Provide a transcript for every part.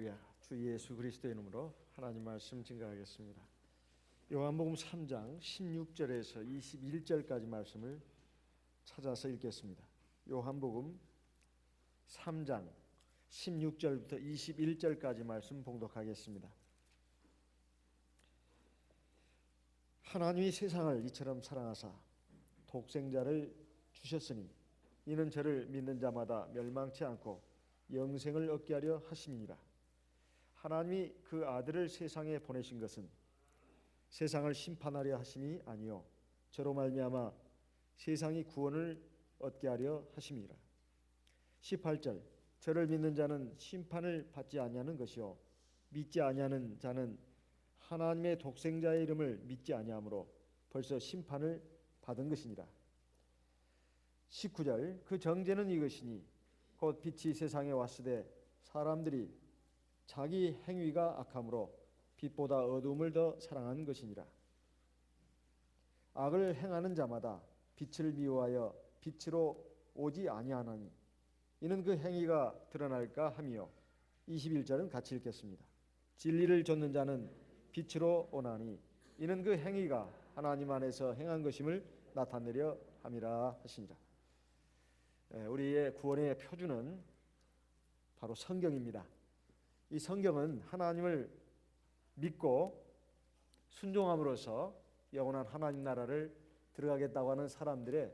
할렐루야. 주 예수 그리스도의 이름으로 하나님 말씀 증거하겠습니다. 요한복음 3장 16절에서 21절까지 말씀을 찾아서 읽겠습니다. 요한복음 3장 16절부터 21절까지 말씀 봉독하겠습니다. 하나님이 세상을 이처럼 사랑하사 독생자를 주셨으니 이는 저를 믿는 자마다 멸망치 않고 영생을 얻게 하려 하심이니라. 하나님이 그 아들을 세상에 보내신 것은 세상을 심판하려 하심이 아니요 저로 말미암아 세상이 구원을 얻게 하려 하심이라. 18절 저를 믿는 자는 심판을 받지 아니하는 것이요 믿지 아니하는 자는 하나님의 독생자의 이름을 믿지 아니하므로 벌써 심판을 받은 것이니라. 19절 그 정죄는 이것이니 곧 빛이 세상에 왔으되 사람들이 자기 행위가 악함으로 빛보다 어두움을 더 사랑한 것이니라. 악을 행하는 자마다 빛을 미워하여 빛으로 오지 아니하나니 이는 그 행위가 드러날까 함이요. 21절은 같이 읽겠습니다. 진리를 좇는 자는 빛으로 오나니 이는 그 행위가 하나님 안에서 행한 것임을 나타내려 함이라 하시니라. 우리의 구원의 표준은 바로 성경입니다. 이 성경은 하나님을 믿고 순종함으로써 영원한 하나님 나라를 들어가겠다고 하는 사람들의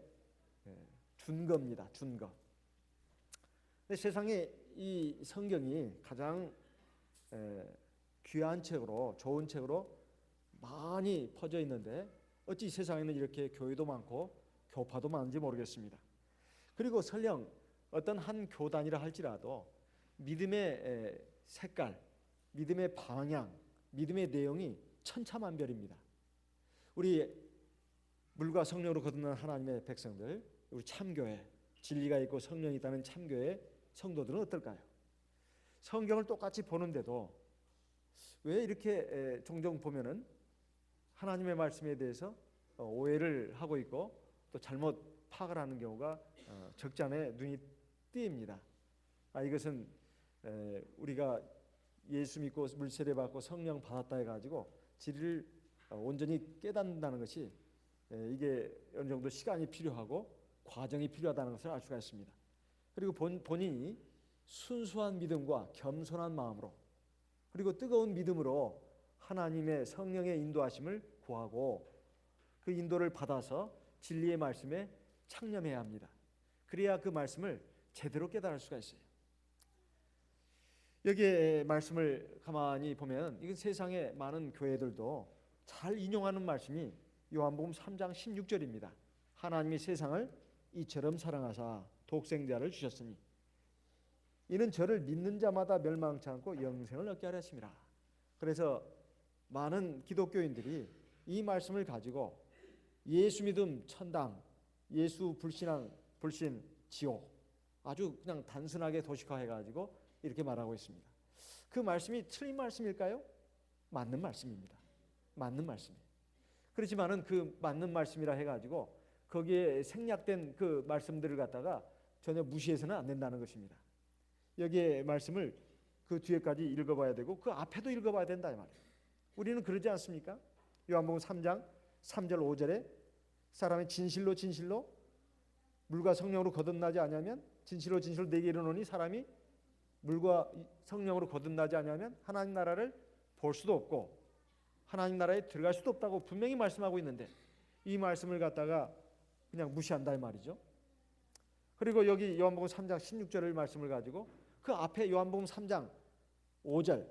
준거입니다. 준거. 근데 세상에 이 성경이 가장 귀한 책으로 좋은 책으로 많이 퍼져 있는데 어찌 세상에는 이렇게 교회도 많고 교파도 많은지 모르겠습니다. 그리고 설령 어떤 한 교단이라 할지라도 믿음의 색깔, 믿음의 방향, 믿음의 내용이 천차만별입니다. 우리 물과 성령으로 거듭난 하나님의 백성들, 우리 참교회, 진리가 있고 성령이 있다는 참교회 성도들은 어떨까요? 성경을 똑같이 보는데도 왜 이렇게 종종 보면은 하나님의 말씀에 대해서 오해를 하고 있고 또 잘못 파악을 하는 경우가 적지 않아 눈이 띄입니다. 이것은 우리가 예수 믿고 물세례 받고 성령 받았다 해가지고 진리를 온전히 깨닫는다는 것이 이게 어느 정도 시간이 필요하고 과정이 필요하다는 것을 알 수가 있습니다. 그리고 본인이 순수한 믿음과 겸손한 마음으로 그리고 뜨거운 믿음으로 하나님의 성령의 인도하심을 구하고 그 인도를 받아서 진리의 말씀에 창념해야 합니다. 그래야 그 말씀을 제대로 깨달을 수가 있어요. 여기에 말씀을 가만히 보면 이건 세상의 많은 교회들도 잘 인용하는 말씀이 요한복음 3장 16절입니다. 하나님이 세상을 이처럼 사랑하사 독생자를 주셨으니 이는 저를 믿는 자마다 멸망치 않고 영생을 얻게 하려 하심이라. 그래서 많은 기독교인들이 이 말씀을 가지고 예수 믿음 천당, 예수 불신 지옥 아주 그냥 단순하게 도식화해가지고 이렇게 말하고 있습니다. 그 말씀이 틀린 말씀일까요? 맞는 말씀입니다. 맞는 말씀이에요. 그렇지만은 그 맞는 말씀이라 해가지고 거기에 생략된 그 말씀들을 갖다가 전혀 무시해서는 안 된다는 것입니다. 여기에 말씀을 그 뒤에까지 읽어봐야 되고 그 앞에도 읽어봐야 된다 이 말이에요. 우리는 그러지 않습니까? 요한복음 3장 3절 5절에 사람이 진실로 물과 성령으로 거듭나지 아니하면 진실로 내게 이르노니 사람이 물과 성령으로 거듭나지 아니하면 하나님 나라를 볼 수도 없고 하나님 나라에 들어갈 수도 없다고 분명히 말씀하고 있는데 이 말씀을 갖다가 그냥 무시한다 이 말이죠. 그리고 여기 요한복음 3장 16절의 말씀을 가지고 그 앞에 요한복음 3장 5절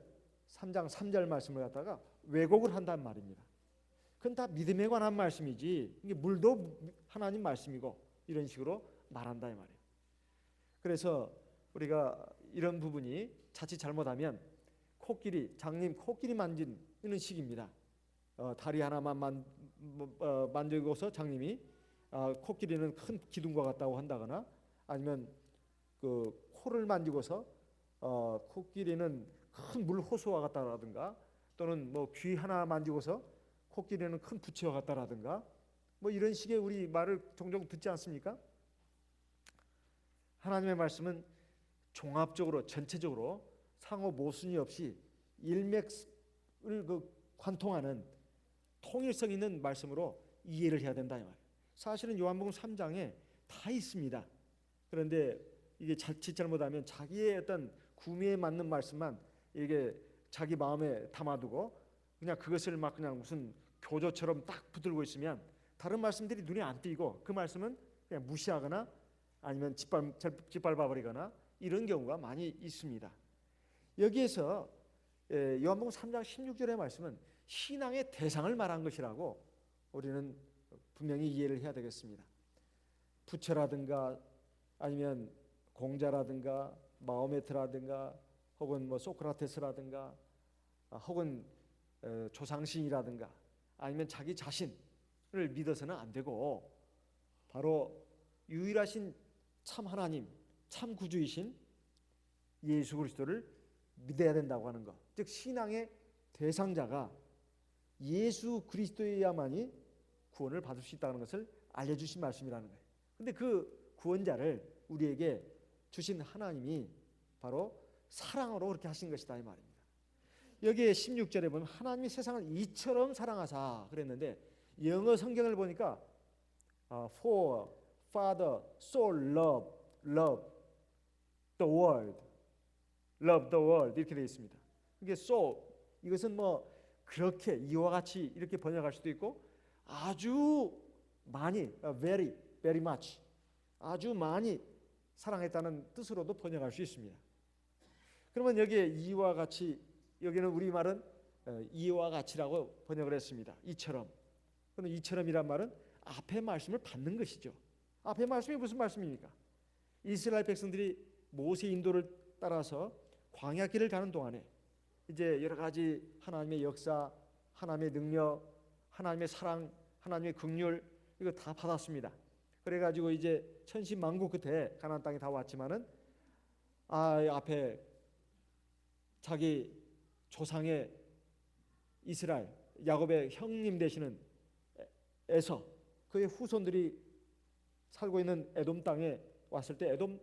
3장 3절 말씀을 갖다가 왜곡을 한단 말입니다. 그건 다 믿음에 관한 말씀이지 이게 물도 하나님 말씀이고 이런 식으로 말한다 이 말이에요. 그래서 우리가 이런 부분이 자칫 잘못하면 장님 코끼리 만지는 식입니다. 다리 하나만 만들고서 장님이 코끼리는 큰 기둥과 같다고 한다거나 아니면 그 코를 만지고서 코끼리는 큰 물호수와 같다라든가 또는 뭐 귀 하나 만지고서 코끼리는 큰 부채와 같다라든가 뭐 이런 식의 우리 말을 종종 듣지 않습니까? 하나님의 말씀은 종합적으로 전체적으로 상호 모순이 없이 일맥을 관통하는 통일성 있는 말씀으로 이해를 해야 된다 이 말이에요. 사실은 요한복음 3장에 다 있습니다. 그런데 이게 자칫 잘못하면 자기의 어떤 구미에 맞는 말씀만 이게 자기 마음에 담아두고 그냥 그것을 막 그냥 무슨 교조처럼 딱 붙들고 있으면 다른 말씀들이 눈에 안 띄고 그 말씀은 그냥 무시하거나 아니면 짓밟아 버리거나 이런 경우가 많이 있습니다. 여기에서 요한복음 3장 16절의 말씀은 신앙의 대상을 말한 것이라고 우리는 분명히 이해를 해야 되겠습니다. 부처라든가 아니면 공자라든가 마호메트라든가 혹은 뭐 소크라테스라든가 혹은 조상신이라든가 아니면 자기 자신을 믿어서는 안 되고 바로 유일하신 참 하나님, 참 구주이신 예수 그리스도를 믿어야 된다고 하는 것. 즉 신앙의 대상자가 예수 그리스도여야만이 구원을 받을 수 있다는 것을 알려주신 말씀이라는 거예요. 그런데 그 구원자를 우리에게 주신 하나님이 바로 사랑으로 그렇게 하신 것이다 이 말입니다. 여기에 16절에 보면 하나님이 세상을 이처럼 사랑하사 그랬는데 영어 성경을 보니까 For Father so loved the world, loved the world 이렇게 되어 있습니다. 이게 so 이것은 뭐 그렇게 이와 같이 이렇게 번역할 수도 있고 아주 많이 very much 아주 많이 사랑했다는 뜻으로도 번역할 수 있습니다. 그러면 여기에 이와 같이 여기는 우리말은 이와 같이라고 번역을 했습니다. 이처럼. 그런데 이처럼이란 말은 앞의 말씀을 받는 것이죠. 앞의 말씀이 무슨 말씀입니까? 이스라엘 백성들이 모세 인도를 따라서 광야길을 가는 동안에 이제 여러 가지 하나님의 역사, 하나님의 능력, 하나님의 사랑, 하나님의 긍휼 이거 다 받았습니다. 그래가지고 이제 천신만고 끝에 가나안 땅에 다 왔지만은 앞에 자기 조상의 이스라엘 야곱의 형님 되시는 에서 그의 후손들이 살고 있는 에돔 땅에 왔을 때 에돔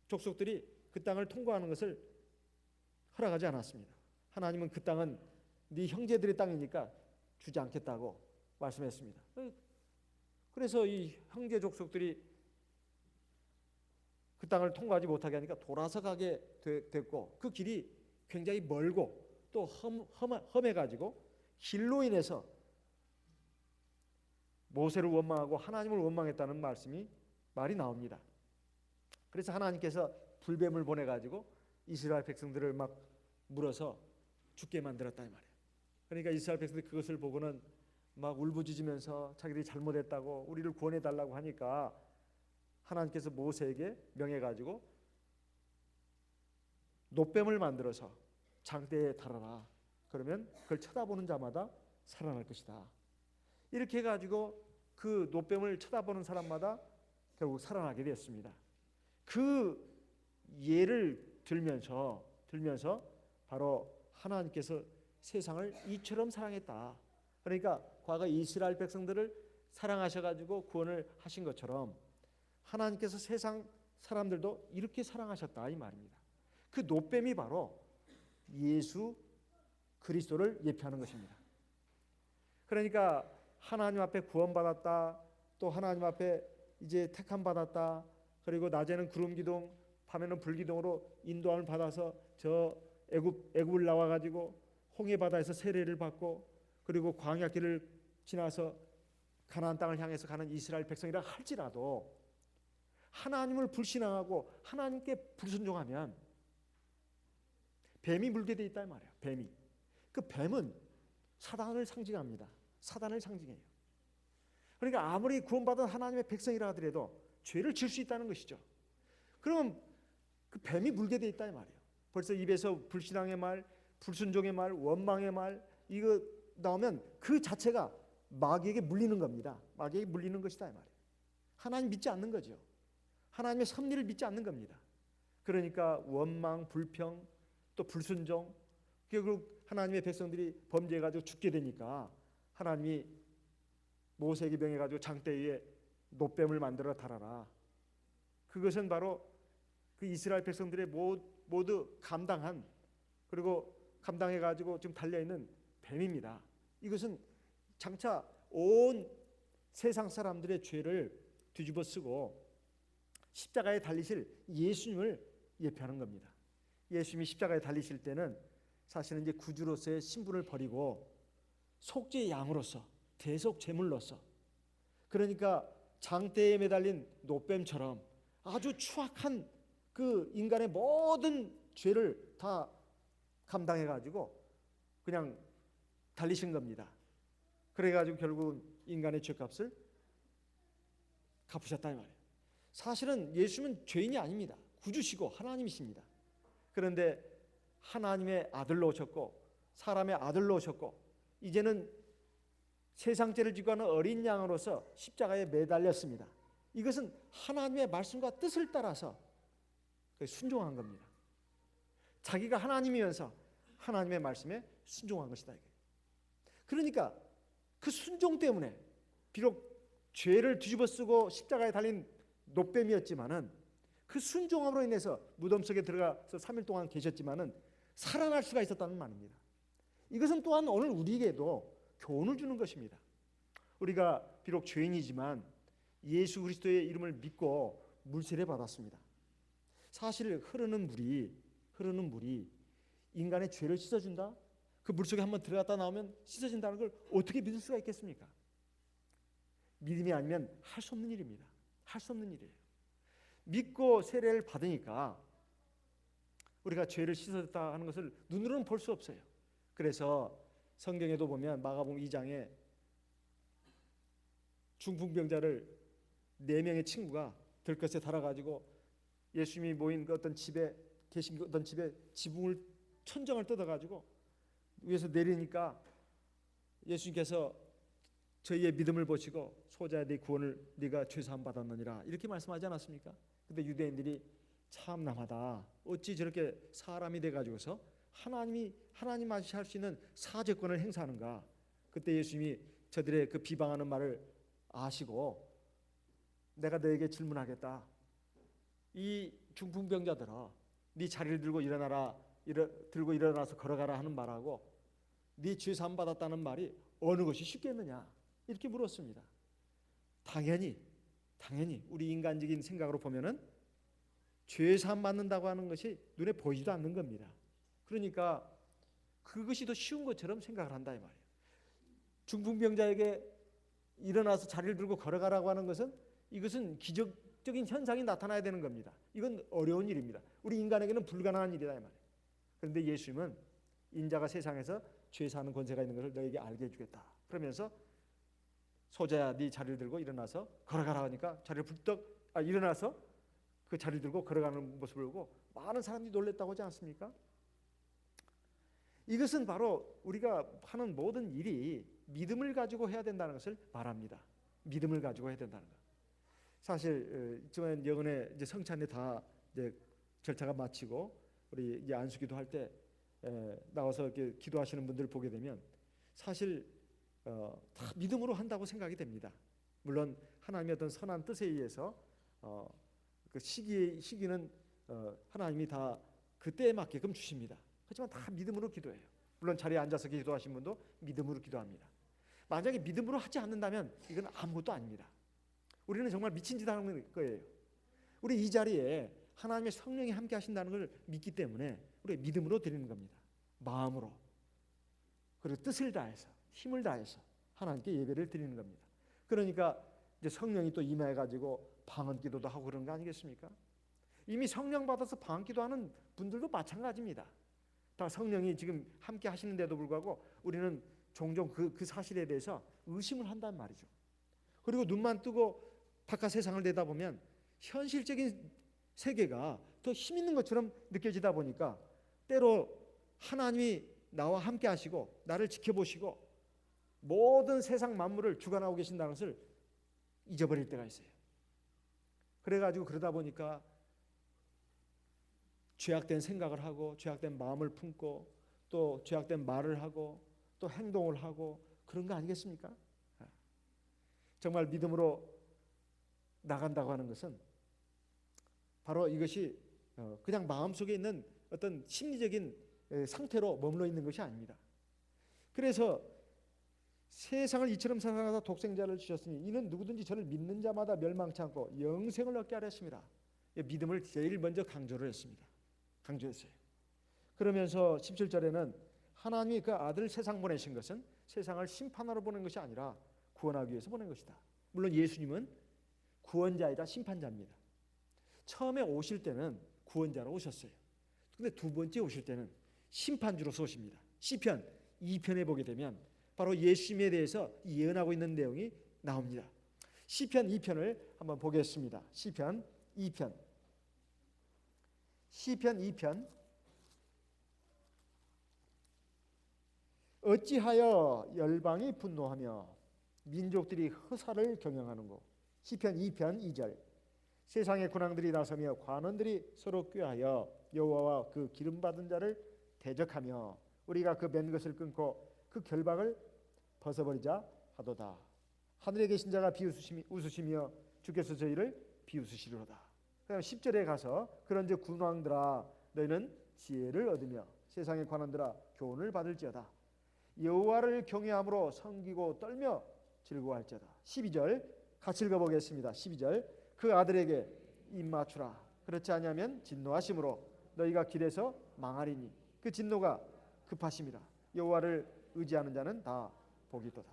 족속들이 그 땅을 통과하는 것을 허락하지 않았습니다. 하나님은 그 땅은 네 형제들의 땅이니까 주지 않겠다고 말씀했습니다. 그래서 이 형제 족속들이 그 땅을 통과하지 못하게 하니까 돌아서 가게 됐고 그 길이 굉장히 멀고 또 험해가지고 길로 인해서 모세를 원망하고 하나님을 원망했다는 말이 나옵니다. 그래서 하나님께서 불뱀을 보내가지고 이스라엘 백성들을 막 물어서 죽게 만들었다 이 말이에요. 그러니까 이스라엘 백성들이 그것을 보고는 막 울부짖으면서 자기들이 잘못했다고 우리를 구원해달라고 하니까 하나님께서 모세에게 명해가지고 놋뱀을 만들어서 장대에 달아라. 그러면 그걸 쳐다보는 자마다 살아날 것이다. 이렇게 해가지고 그 놋뱀을 쳐다보는 사람마다 결국 살아나게 되었습니다. 그 예를 들면서 바로 하나님께서 세상을 이처럼 사랑했다. 그러니까 과거 이스라엘 백성들을 사랑하셔가지고 구원을 하신 것처럼 하나님께서 세상 사람들도 이렇게 사랑하셨다 이 말입니다. 그 놋뱀이 바로 예수 그리스도를 예표하는 것입니다. 그러니까 하나님 앞에 구원받았다, 또 하나님 앞에 이제 택함 받았다, 그리고 낮에는 구름 기둥, 밤에는 불 기둥으로 인도함을 받아서 저 애굽을 나와 가지고 홍해 바다에서 세례를 받고 그리고 광야길을 지나서 가나안 땅을 향해서 가는 이스라엘 백성이라 할지라도 하나님을 불신앙하고 하나님께 불순종하면 뱀이 물게 돼 있다 말이에요. 뱀이. 그 뱀은 사단을 상징합니다. 사단을 상징해요. 그러니까 아무리 구원받은 하나님의 백성이라 하더라도 죄를 질 수 있다는 것이죠. 그럼 그 뱀이 물게 돼 있다 말이에요. 벌써 입에서 불신앙의 말, 불순종의 말, 원망의 말 이거 나오면 그 자체가 마귀에게 물리는 겁니다. 마귀에게 물리는 것이다 이 말이에요. 하나님 믿지 않는 거죠. 하나님의 섭리를 믿지 않는 겁니다. 그러니까 원망, 불평, 또 불순종, 결국 하나님의 백성들이 범죄해가지고 죽게 되니까 하나님이 모세에게 명해가지고 장대 위에 놋뱀을 만들어 달아라. 그것은 바로 그 이스라엘 백성들의 모두 감당한 그리고 감당해 가지고 지금 달려 있는 뱀입니다. 이것은 장차 온 세상 사람들의 죄를 뒤집어 쓰고 십자가에 달리실 예수님을 예표하는 겁니다. 예수님이 십자가에 달리실 때는 사실은 이제 구주로서의 신분을 버리고 속죄의 양으로서 대속 제물로서, 그러니까 장대에 매달린 노뱀처럼 아주 추악한 그 인간의 모든 죄를 다 감당해 가지고 그냥 달리신 겁니다. 그래 가지고 결국은 인간의 죄값을 갚으셨다 이 말이에요. 사실은 예수님은 죄인이 아닙니다. 구주시고 하나님이십니다. 그런데 하나님의 아들로 오셨고 사람의 아들로 오셨고 이제는 세상 죄를 지고 하는 어린 양으로서 십자가에 매달렸습니다. 이것은 하나님의 말씀과 뜻을 따라서 순종한 겁니다. 자기가 하나님이면서 하나님의 말씀에 순종한 것이다. 그러니까 그 순종 때문에 비록 죄를 뒤집어 쓰고 십자가에 달린 노뱀이었지만은 그 순종함으로 인해서 무덤 속에 들어가서 3일 동안 계셨지만은 살아날 수가 있었다는 말입니다. 이것은 또한 오늘 우리에게도 교훈을 주는 것입니다. 우리가 비록 죄인이지만 예수 그리스도의 이름을 믿고 물세례 받았습니다. 사실 흐르는 물이 인간의 죄를 씻어준다? 그 물속에 한번 들어갔다 나오면 씻어진다는 걸 어떻게 믿을 수가 있겠습니까? 믿음이 아니면 할 수 없는 일입니다. 할 수 없는 일이에요. 믿고 세례를 받으니까 우리가 죄를 씻어졌다 하는 것을 눈으로는 볼 수 없어요. 그래서 성경에도 보면 마가복음 2장에 중풍병자를 4명의 친구가 들것에 달아가지고 예수님이 모인 그 어떤 집에 계신 그 어떤 집에 지붕을 천정을 뜯어가지고 위에서 내리니까 예수님께서 저희의 믿음을 보시고 소자야 네 구원을 네가 죄사함 받았느니라 이렇게 말씀하지 않았습니까? 근데 유대인들이 참남하다. 어찌 저렇게 사람이 돼가지고서 하나님 마치 할 수 있는 사죄권을 행사하는가? 그때 예수님이 저들의 그 비방하는 말을 아시고 내가 너에게 질문하겠다. 이 중풍병자들아, 네 자리를 들고 일어나라, 들고 일어나서 걸어가라 하는 말하고 네 죄 사함 받았다는 말이 어느 것이 쉽겠느냐? 이렇게 물었습니다. 당연히 우리 인간적인 생각으로 보면은 죄 사함 받는다고 하는 것이 눈에 보이지도 않는 겁니다. 그러니까 그것이 더 쉬운 것처럼 생각을 한다 이 말이에요. 중풍병자에게 일어나서 자리를 들고 걸어가라고 하는 것은 이것은 기적적인 현상이 나타나야 되는 겁니다. 이건 어려운 일입니다. 우리 인간에게는 불가능한 일이다 이 말이에요. 그런데 예수님은 인자가 세상에서 죄 사는 권세가 있는 것을 너에게 알게 해주겠다. 그러면서 소자야 네 자리를 들고 일어나서 걸어가라 하니까 자리를 불떡 일어나서 그 자리를 들고 걸어가는 모습을 보고 많은 사람들이 놀랬다고 하지 않습니까? 이것은 바로 우리가 하는 모든 일이 믿음을 가지고 해야 된다는 것을 말합니다. 믿음을 가지고 해야 된다는 것. 사실 이번 여근에 이제 성찬에 다 이제 절차가 마치고 우리 이제 안수기도 할 때 나와서 이렇게 기도하시는 분들 보게 되면 사실 다 믿음으로 한다고 생각이 됩니다. 물론 하나님의 어떤 선한 뜻에 의해서 그 시기는 하나님이 다 그때에 맞게끔 주십니다. 하지만 다 믿음으로 기도해요. 물론 자리에 앉아서 기도하신 분도 믿음으로 기도합니다. 만약에 믿음으로 하지 않는다면 이건 아무것도 아닙니다. 우리는 정말 미친 짓 하는 거예요. 우리 이 자리에 하나님의 성령이 함께 하신다는 걸 믿기 때문에 우리 믿음으로 드리는 겁니다. 마음으로 그리고 뜻을 다해서 힘을 다해서 하나님께 예배를 드리는 겁니다. 그러니까 이제 성령이 또 임해 가지고 방언 기도도 하고 그런 거 아니겠습니까? 이미 성령 받아서 방언 기도하는 분들도 마찬가지입니다. 다 성령이 지금 함께 하시는데도 불구하고 우리는 종종 그 사실에 대해서 의심을 한단 말이죠. 그리고 눈만 뜨고 바깥 세상을 내다보면 현실적인 세계가 더 힘 있는 것처럼 느껴지다 보니까 때로 하나님이 나와 함께 하시고 나를 지켜보시고 모든 세상 만물을 주관하고 계신다는 것을 잊어버릴 때가 있어요. 그래가지고 그러다 보니까 죄악된 생각을 하고 죄악된 마음을 품고 또 죄악된 말을 하고 또 행동을 하고 그런 거 아니겠습니까? 정말 믿음으로 나간다고 하는 것은 바로 이것이 그냥 마음속에 있는 어떤 심리적인 상태로 머물러 있는 것이 아닙니다. 그래서 세상을 이처럼 사랑하사 독생자를 주셨으니 이는 누구든지 저를 믿는 자마다 멸망치 않고 영생을 얻게 하려 했습니다. 믿음을 제일 먼저 강조를 했습니다. 강조했어요. 그러면서 17절에는 하나님이 그 아들을 세상 보내신 것은 세상을 심판하러 보낸 것이 아니라 구원하기 위해서 보낸 것이다. 물론 예수님은 구원자이자 심판자입니다. 처음에 오실 때는 구원자로 오셨어요. 근데 두 번째 오실 때는 심판주로서 오십니다. 시편 2편에 보게 되면 바로 예수님에 대해서 예언하고 있는 내용이 나옵니다. 시편 2편을 한번 보겠습니다. 시편 2편. 어찌하여 열방이 분노하며 민족들이 허사를 경영하는고. 시편 2편 2절. 세상의 군왕들이 나서며 관원들이 서로 꾀하여 여호와와 그 기름 받은 자를 대적하며 우리가 그 맨 것을 끊고 그 결박을 벗어버리자 하도다. 하늘에 계신 자가 비웃으시며 주께서 저희를 비웃으시리로다. 그다음 10절에 가서 그런즉 군왕들아 너희는 지혜를 얻으며 세상의 관원들아 교훈을 받을지어다. 여호와를 경외함으로 섬기고 떨며 즐거워할지어다. 12절 같이 읽어보겠습니다. 12절 그 아들에게 입 맞추라. 그렇지 아니하면 진노하심으로 너희가 길에서 망하리니 그 진노가 급하심이라. 여호와를 의지하는 자는 다 복이 있도다.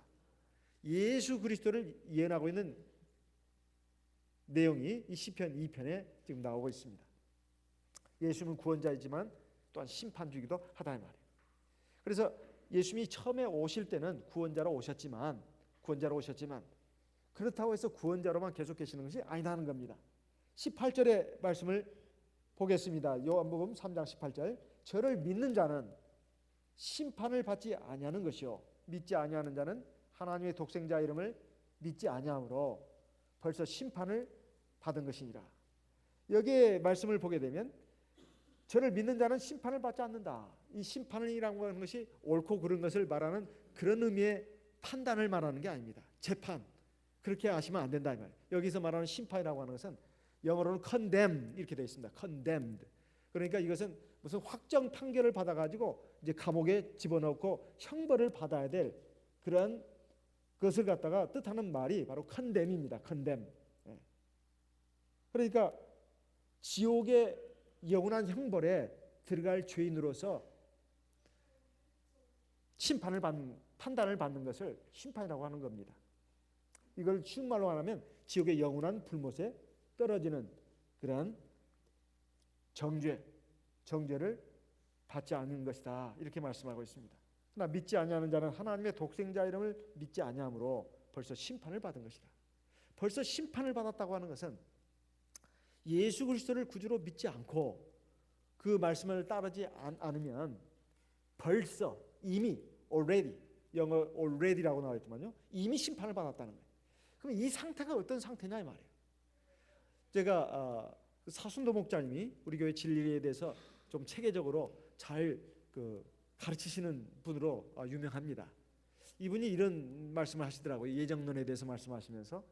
예수 그리스도를 예언하고 있는 내용이 이 시편 2편에 지금 나오고 있습니다. 예수는 구원자이지만 또한 심판주이기도 하다 이 말이에요. 그래서 예수님이 처음에 오실 때는 구원자로 오셨지만 그렇다고 해서 구원자로만 계속 계시는 것이 아니라는 겁니다. 18절의 말씀을 보겠습니다. 요한복음 3장 18절. 저를 믿는 자는 심판을 받지 아니하는 것이요 믿지 아니하는 자는 하나님의 독생자 이름을 믿지 아니하므로 벌써 심판을 받은 것이니라. 여기에 말씀을 보게 되면 저를 믿는 자는 심판을 받지 않는다. 이 심판이라고 하는 것이 옳고 그른 것을 말하는 그런 의미의 판단을 말하는 게 아닙니다. 재판. 그렇게 하시면 안 된다 이 말. 여기서 말하는 심판이라고 하는 것은 영어로는 condemn 이렇게 되어 있습니다. condemned. 그러니까 이것은 무슨 확정 판결을 받아가지고 이제 감옥에 집어넣고 형벌을 받아야 될 그런 것을 갖다가 뜻하는 말이 바로 condemn입니다. condemn. 그러니까 지옥의 영원한 형벌에 들어갈 죄인으로서 판단을 받는 것을 심판이라고 하는 겁니다. 이걸 쉬운 말로 하면 지옥의 영원한 불못에 떨어지는 그런 정죄를 받지 않는 것이다. 이렇게 말씀하고 있습니다. 그러나 믿지 아니하는 자는 하나님의 독생자 이름을 믿지 아니함으로 벌써 심판을 받은 것이다. 벌써 심판을 받았다고 하는 것은 예수 그리스도를 구주로 믿지 않고 그 말씀을 따르지 않으면 벌써 이미 already 영어 already라고 나와 있지만요. 이미 심판을 받았다는 거예요. 그럼 이 상태가 어떤 상태냐 이 말이에요. 제가 사순도 목자님이 우리 교회 진리에 대해서 좀 체계적으로 잘 가르치시는 분으로 유명합니다. 이분이 이런 말씀을 하시더라고요. 예정론에 대해서 말씀하시면서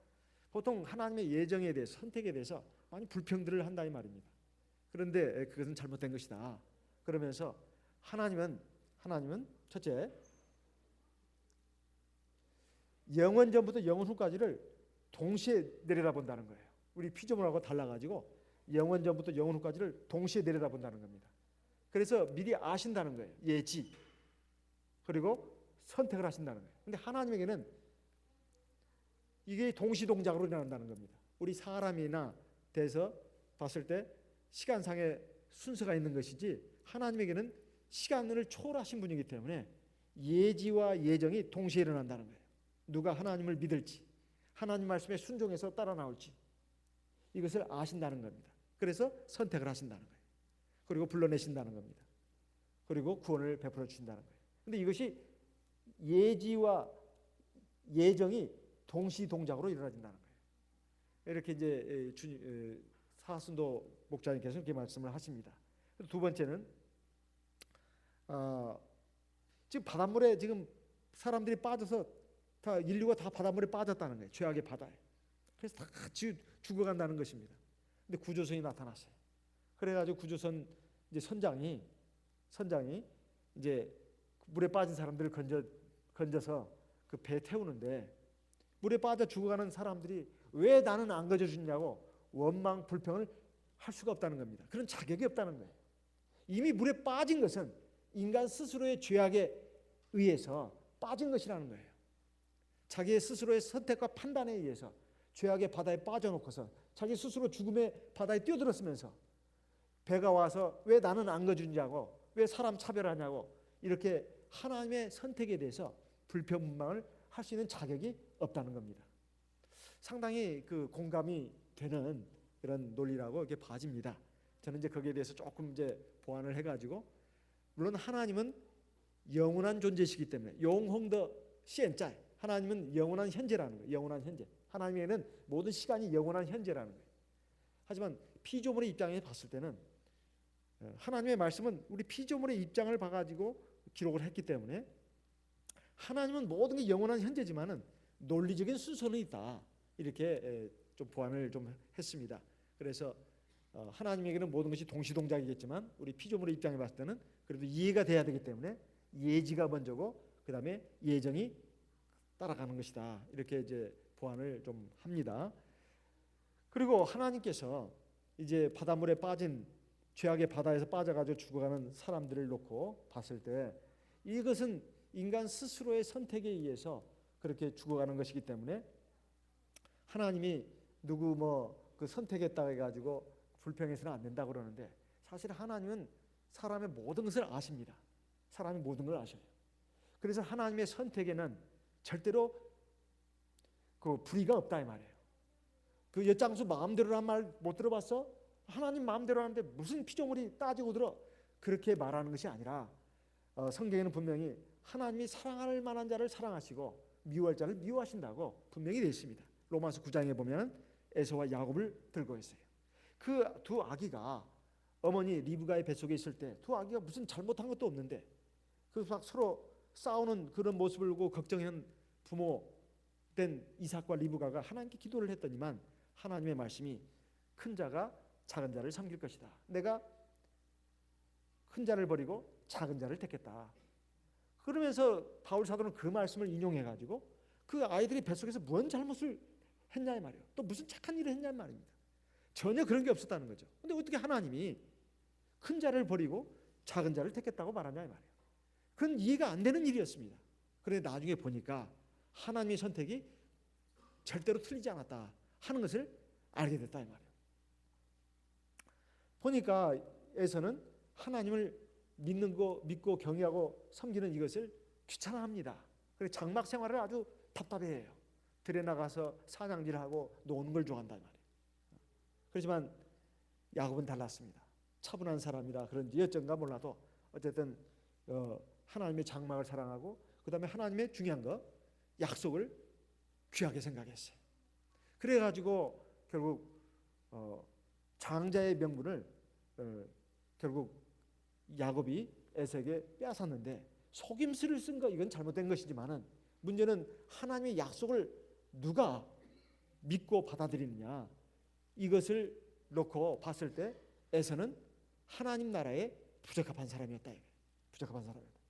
보통 하나님의 예정에 대해서 선택에 대해서 많이 불평들을 한다 이 말입니다. 그런데 그것은 잘못된 것이다. 그러면서 하나님은 첫째 영원 전부터 영원 후까지를 동시에 내려다본다는 거예요. 우리 피조물하고 달라가지고 영원 전부터 영원 후까지를 동시에 내려다본다는 겁니다. 그래서 미리 아신다는 거예요. 예지. 그리고 선택을 하신다는 거예요. 근데 하나님에게는 이게 동시동작으로 일어난다는 겁니다. 우리 사람이나 대해서 봤을 때 시간상의 순서가 있는 것이지 하나님에게는 시간을 초월하신 분이기 때문에 예지와 예정이 동시에 일어난다는 거예요. 누가 하나님을 믿을지 하나님 말씀에 순종해서 따라 나올지 이것을 아신다는 겁니다. 그래서 선택을 하신다는 거예요. 그리고 불러내신다는 겁니다. 그리고 구원을 베풀어 주신다는 거예요. 그런데 이것이 예지와 예정이 동시동작으로 일어나진다는 거예요. 이렇게 이제 사순도 목자님께서 이렇게 말씀을 하십니다. 두 번째는 지금 바닷물에 지금 사람들이 빠져서 다 인류가 다 바닷물에 빠졌다는 거예요. 죄악의 바다에. 그래서 다 같이 죽어간다는 것입니다. 근데 구조선이 나타났어요. 그래가지고 구조선 이제 선장이 이제 물에 빠진 사람들을 건져서 그 배에 태우는데 물에 빠져 죽어가는 사람들이 왜 나는 안 건져주냐고 원망 불평을 할 수가 없다는 겁니다. 그런 자격이 없다는 거예요. 이미 물에 빠진 것은 인간 스스로의 죄악에 의해서 빠진 것이라는 거예요. 자기의 스스로의 선택과 판단에 의해서 죄악의 바다에 빠져놓고서 자기 스스로 죽음의 바다에 뛰어들었으면서 배가 와서 왜 나는 안 건져주냐고 왜 사람 차별하냐고 이렇게 하나님의 선택에 대해서 불평불만을 할 수 있는 자격이 없다는 겁니다. 상당히 그 공감이 되는 그런 논리라고 이렇게 봐집니다. 저는 이제 거기에 대해서 조금 이제 보완을 해가지고 물론 하나님은 영원한 존재시기 때문에 용홍더 시엔짜이 하나님은 영원한 현재라는 거예요. 영원한 현재. 하나님에는 모든 시간이 영원한 현재라는 거예요. 하지만 피조물의 입장에 봤을 때는 하나님의 말씀은 우리 피조물의 입장을 봐가지고 기록을 했기 때문에 하나님은 모든 게 영원한 현재지만은 논리적인 순서는 있다. 이렇게 좀 보완을 좀 했습니다. 그래서 하나님에게는 모든 것이 동시동작이겠지만 우리 피조물의 입장에 봤을 때는 그래도 이해가 돼야 되기 때문에 예지가 먼저고 그 다음에 예정이 따라가는 것이다. 이렇게 이제 보완을 좀 합니다. 그리고 하나님께서 이제 바닷물에 빠진 죄악의 바다에서 빠져가지고 죽어가는 사람들을 놓고 봤을 때 이것은 인간 스스로의 선택에 의해서 그렇게 죽어가는 것이기 때문에 하나님이 누구 그 선택했다 해가지고 불평해서는 안 된다고 그러는데 사실 하나님은 사람의 모든 것을 아십니다. 사람이 모든 걸 아셔요. 그래서 하나님의 선택에는 절대로 그 불의가 없다 이 말이에요. 그 엿장수 마음대로란 말 못 들어봤어? 하나님 마음대로 하는데 무슨 피조물이 따지고 들어? 그렇게 말하는 것이 아니라 성경에는 분명히 하나님이 사랑할 만한 자를 사랑하시고 미워할 자를 미워하신다고 분명히 되어 있습니다. 로마서 9장에 보면 에서와 야곱을 들고 있어요. 그 두 아기가 어머니 리브가의 뱃속에 있을 때 두 아기가 무슨 잘못한 것도 없는데 그 막 서로 싸우는 그런 모습을 보고 걱정한 부모 된 이삭과 리브가가 하나님께 기도를 했더니만 하나님의 말씀이 큰 자가 작은 자를 섬길 것이다. 내가 큰 자를 버리고 작은 자를 택했다. 그러면서 바울 사도는 그 말씀을 인용해 가지고 그 아이들이 뱃속에서 무슨 잘못을 했냐 이 말이에요. 또 무슨 착한 일을 했냐 말입니다. 전혀 그런 게 없었다는 거죠. 근데 어떻게 하나님이 큰 자를 버리고 작은 자를 택했다고 말하냐 이 말이에요. 그건 이해가 안 되는 일이었습니다. 그런데 나중에 보니까 하나님의 선택이 절대로 틀리지 않았다 하는 것을 알게 됐다 이 말이에요. 보니까 에서는 하나님을 믿고 경외하고 섬기는 이것을 귀찮아합니다. 그래서 장막 생활을 아주 답답해해요. 들에 나가서 사냥질하고 노는 걸 좋아한단 말이에요. 그렇지만 야곱은 달랐습니다. 차분한 사람이라 그런지 어쩐가 몰라도 어쨌든 하나님의 장막을 사랑하고 그 다음에 하나님의 중요한 거 약속을 귀하게 생각했어요. 그래가지고 결국 장자의 명분을 결국 야곱이 에서에게 빼앗았는데 속임수를 쓴 거 이건 잘못된 것이지만은 문제는 하나님의 약속을 누가 믿고 받아들이느냐 이것을 놓고 봤을 때 에서는 하나님 나라에 부적합한 사람이었다. 부적합한 사람이었다.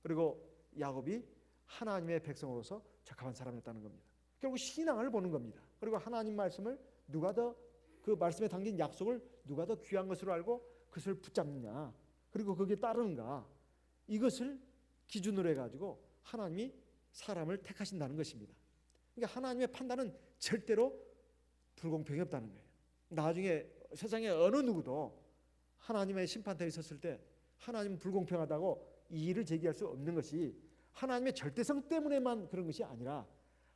그리고 야곱이 하나님의 백성으로서 적합한 사람이었다는 겁니다. 결국 신앙을 보는 겁니다. 그리고 하나님 말씀을 누가 더 그 말씀에 담긴 약속을 누가 더 귀한 것으로 알고 그것을 붙잡느냐 그리고 거기에 따르는가 이것을 기준으로 해가지고 하나님이 사람을 택하신다는 것입니다. 그러니까 하나님의 판단은 절대로 불공평이 없다는 거예요. 나중에 세상에 어느 누구도 하나님의 심판대에 섰을 때 하나님은 불공평하다고 이의를 제기할 수 없는 것이 하나님의 절대성 때문에만 그런 것이 아니라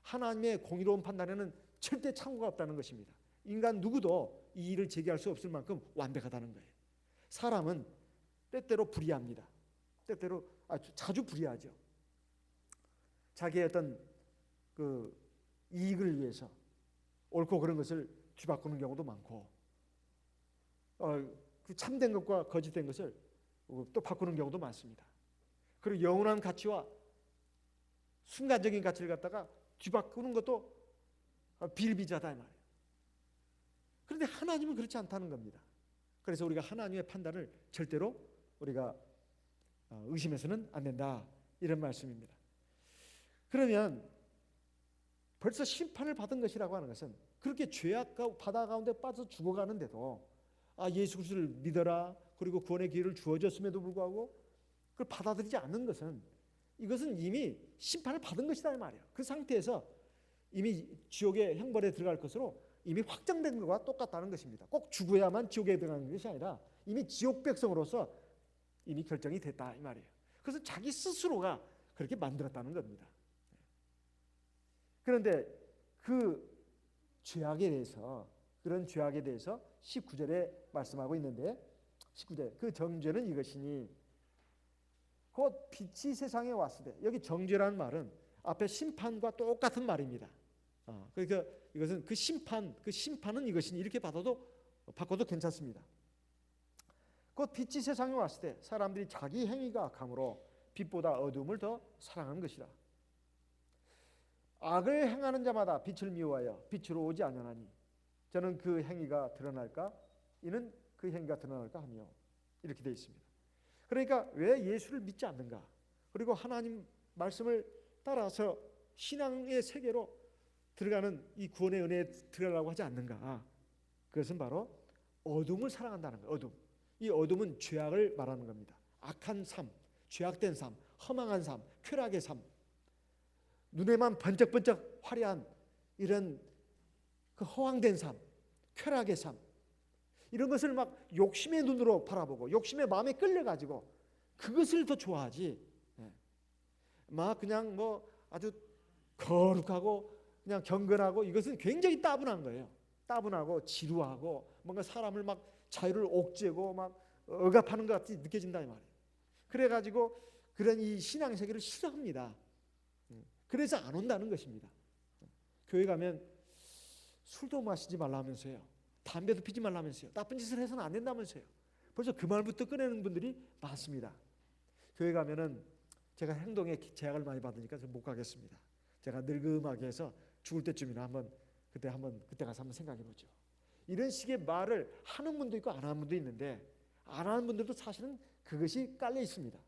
하나님의 공의로운 판단에는 절대 착오가 없다는 것입니다. 인간 누구도 이의를 제기할 수 없을 만큼 완벽하다는 거예요. 사람은 때때로 불의합니다. 때때로 자주 불의하죠. 자기의 어떤 그 이익을 위해서 옳고 그런 것을 뒤바꾸는 경우도 많고 그 참된 것과 거짓된 것을 또 바꾸는 경우도 많습니다. 그리고 영원한 가치와 순간적인 가치를 갖다가 뒤바꾸는 것도 비일비재하다 이 말이에요. 그런데 하나님은 그렇지 않다는 겁니다. 그래서 우리가 하나님의 판단을 절대로 우리가 의심해서는 안 된다, 이런 말씀입니다. 그러면 벌써 심판을 받은 것이라고 하는 것은 그렇게 죄악 바다 가운데 빠져 죽어가는데도 예수 그리스도를 믿어라, 그리고 구원의 기회를 주어졌음에도 불구하고 그걸 받아들이지 않는 것은, 이것은 이미 심판을 받은 것이다 이 말이에요. 그 상태에서 이미 지옥의 형벌에 들어갈 것으로 이미 확정된 것과 똑같다는 것입니다. 꼭 죽어야만 지옥에 들어가는 것이 아니라 이미 지옥 백성으로서 이미 결정이 됐다 이 말이에요. 그래서 자기 스스로가 그렇게 만들었다는 겁니다. 그런데 그 죄악에 대해서, 그런 죄악에 대해서 19절에 말씀하고 있는데, 19절 그 정죄는 이것이니 곧 빛이 세상에 왔을 때, 여기 정죄라는 말은 앞에 심판과 똑같은 말입니다. 그러니까 이것은 그 심판은 이것이니 이렇게 바꿔도 괜찮습니다. 곧 빛이 세상에 왔을 때 사람들이 자기 행위가 악함으로 빛보다 어둠을 더 사랑하는 것이라. 악을 행하는 자마다 빛을 미워하여 빛으로 오지 아니하나니 저는 그 행위가 드러날까, 이는 그 행위가 드러날까 하며, 이렇게 되어 있습니다. 그러니까 왜 예수를 믿지 않는가, 그리고 하나님 말씀을 따라서 신앙의 세계로 들어가는 이 구원의 은혜에 들어가려고 하지 않는가, 그것은 바로 어둠을 사랑한다는 거예요. 어둠. 이 어둠은 죄악을 말하는 겁니다. 악한 삶, 죄악된 삶, 허망한 삶, 쾌락의 삶, 눈에만 번쩍번쩍 화려한 이런 그 허황된 삶, 쾌락의 삶, 이런 것을 막 욕심의 눈으로 바라보고 욕심의 마음에 끌려가지고 그것을 더 좋아하지, 막 그냥 뭐 아주 거룩하고 그냥 경건하고, 이것은 굉장히 따분한 거예요. 따분하고 지루하고 뭔가 사람을 막 자유를 옥죄고 막 억압하는 것 같이 느껴진다 이 말이에요. 그래가지고 그런 이 신앙 세계를 싫어합니다. 그래서 안 온다는 것입니다. 교회 가면 술도 마시지 말라면서요, 담배도 피지 말라면서요, 나쁜 짓을 해서는 안 된다면서요. 벌써 그 말부터 꺼내는 분들이 많습니다. 교회 가면은 제가 행동에 제약을 많이 받으니까 못 가겠습니다. 제가 늙음하게 해서 죽을 때쯤이나 그때 가서 한번 생각해 보죠. 이런 식의 말을 하는 분도 있고 안 하는 분도 있는데, 안 하는 분들도 사실은 그것이 깔려 있습니다.